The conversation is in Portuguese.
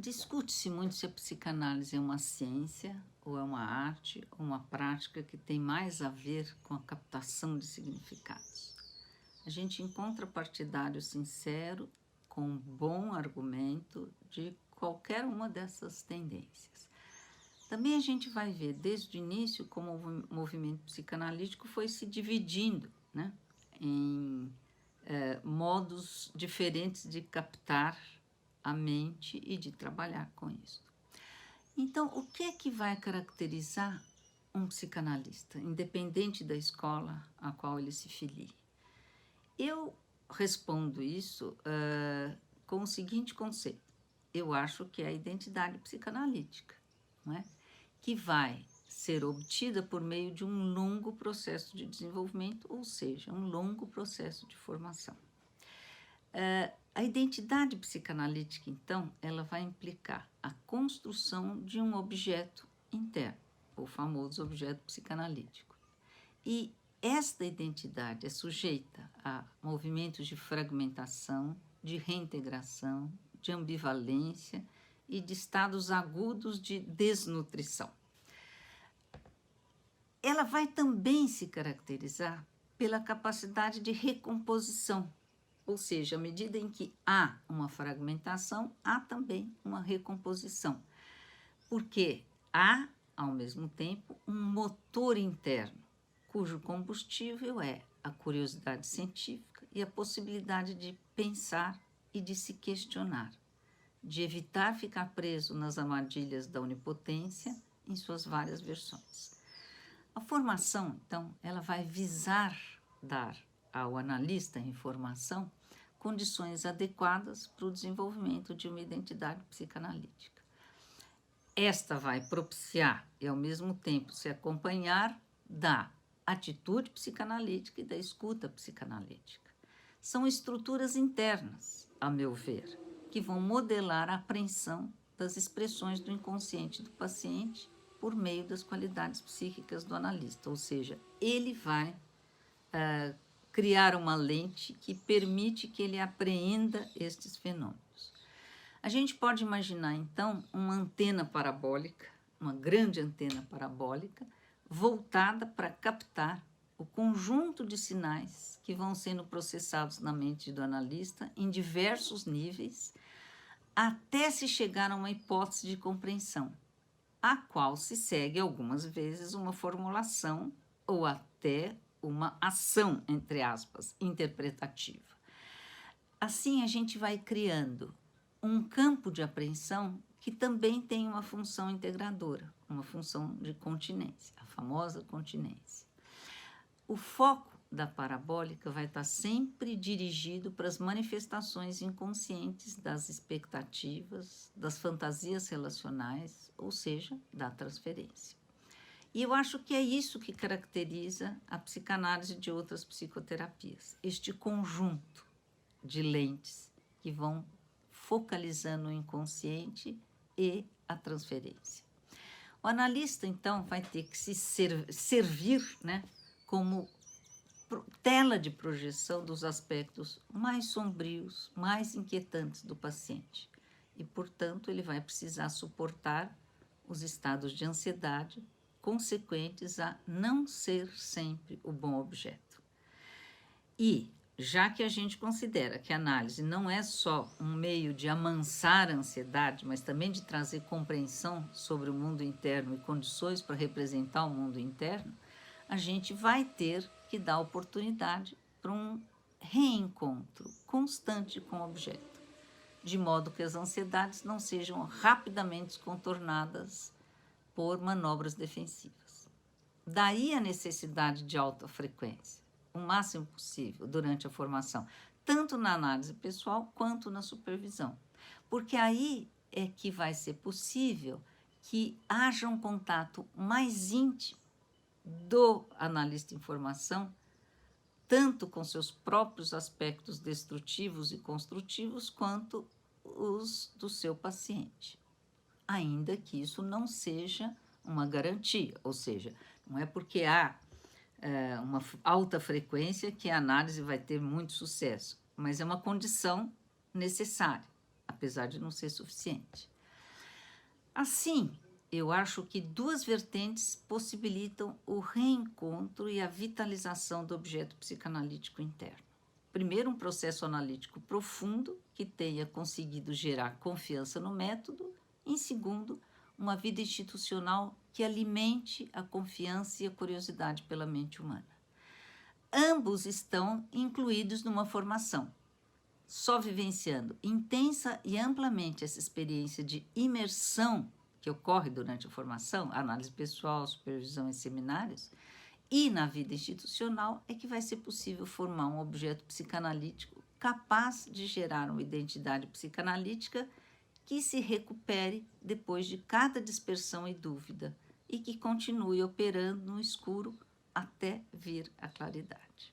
Discute-se muito se a psicanálise é uma ciência, ou é uma arte, ou uma prática que tem mais a ver com a captação de significados. A gente encontra partidário sincero, com um bom argumento de qualquer uma dessas tendências. Também a gente vai ver desde o início como o movimento psicanalítico foi se dividindo, né, em modos diferentes de captar a mente e de trabalhar com isso. Então, o que é que vai caracterizar um psicanalista, independente da escola a qual ele se filie? Eu respondo isso com o seguinte conceito. Eu acho que é a identidade psicanalítica, não é? Que vai ser obtida por meio de um longo processo de desenvolvimento, ou seja, um longo processo de formação. A identidade psicanalítica, então, ela vai implicar a construção de um objeto interno, o famoso objeto psicanalítico. E esta identidade é sujeita a movimentos de fragmentação, de reintegração, de ambivalência e de estados agudos de desnutrição. Ela vai também se caracterizar pela capacidade de recomposição, ou seja, à medida em que há uma fragmentação, há também uma recomposição, porque há, ao mesmo tempo, um motor interno, cujo combustível é a curiosidade científica e a possibilidade de pensar e de se questionar, de evitar ficar preso nas armadilhas da onipotência em suas várias versões. A formação, então, ela vai visar dar ao analista em formação condições adequadas para o desenvolvimento de uma identidade psicanalítica. Esta vai propiciar e, ao mesmo tempo, se acompanhar da atitude psicanalítica e da escuta psicanalítica. São estruturas internas, a meu ver, que vão modelar a apreensão das expressões do inconsciente do paciente por meio das qualidades psíquicas do analista, ou seja, ele vai criar uma lente que permite que ele apreenda estes fenômenos. A gente pode imaginar, então, uma antena parabólica, uma grande antena parabólica, voltada para captar o conjunto de sinais que vão sendo processados na mente do analista em diversos níveis, até se chegar a uma hipótese de compreensão, a qual se segue algumas vezes uma formulação ou até uma ação, entre aspas, interpretativa. Assim, a gente vai criando um campo de apreensão que também tem uma função integradora, uma função de continência, a famosa continência. O foco da parabólica vai estar sempre dirigido para as manifestações inconscientes das expectativas, das fantasias relacionais, ou seja, da transferência. E eu acho que é isso que caracteriza a psicanálise de outras psicoterapias, este conjunto de lentes que vão focalizando o inconsciente e a transferência. O analista, então, vai ter que se servir, né, como tela de projeção dos aspectos mais sombrios, mais inquietantes do paciente. E, portanto, ele vai precisar suportar os estados de ansiedade consequentes a não ser sempre o bom objeto. E, já que a gente considera que a análise não é só um meio de amansar a ansiedade, mas também de trazer compreensão sobre o mundo interno e condições para representar o mundo interno, a gente vai ter que dar oportunidade para um reencontro constante com o objeto, de modo que as ansiedades não sejam rapidamente contornadas por manobras defensivas. Daí a necessidade de alta frequência, o máximo possível durante a formação, tanto na análise pessoal quanto na supervisão, porque aí é que vai ser possível que haja um contato mais íntimo do analista em formação, tanto com seus próprios aspectos destrutivos e construtivos, quanto os do seu paciente, ainda que isso não seja uma garantia, ou seja, não é porque há uma alta frequência que a análise vai ter muito sucesso, mas é uma condição necessária, apesar de não ser suficiente. Assim, eu acho que duas vertentes possibilitam o reencontro e a vitalização do objeto psicanalítico interno. Primeiro, um processo analítico profundo que tenha conseguido gerar confiança no método. Em segundo, uma vida institucional que alimente a confiança e a curiosidade pela mente humana. Ambos estão incluídos numa formação. Só vivenciando intensa e amplamente essa experiência de imersão que ocorre durante a formação, análise pessoal, supervisão em seminários, e na vida institucional é que vai ser possível formar um objeto psicanalítico capaz de gerar uma identidade psicanalítica que se recupere depois de cada dispersão e dúvida e que continue operando no escuro até vir a claridade.